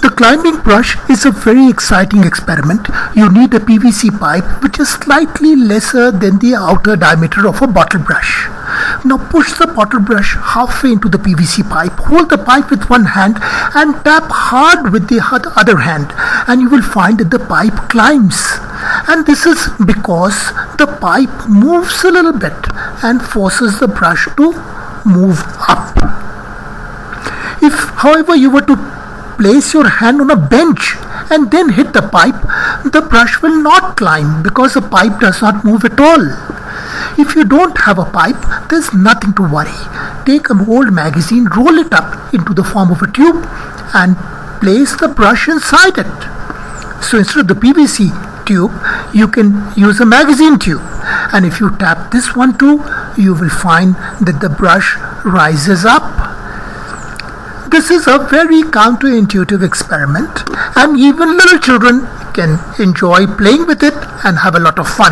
The climbing brush is a very exciting experiment. You need a PVC pipe which is slightly lesser than the outer diameter of a bottle brush. Now push the bottle brush halfway into the PVC pipe, hold the pipe with one hand and tap hard with the other hand, and you will find that the pipe climbs. And this is because the pipe moves a little bit and forces the brush to move up. If, however, you were to place your hand on a bench and then hit the pipe, the brush will not climb because the pipe does not move at all. If you don't have a pipe, there's nothing to worry. Take an old magazine, roll it up into the form of a tube and place the brush inside it. So instead of the PVC tube, you can use a magazine tube. And if you tap this one too, you will find that the brush rises up. This is a very counterintuitive experiment, and even little children can enjoy playing with it and have a lot of fun.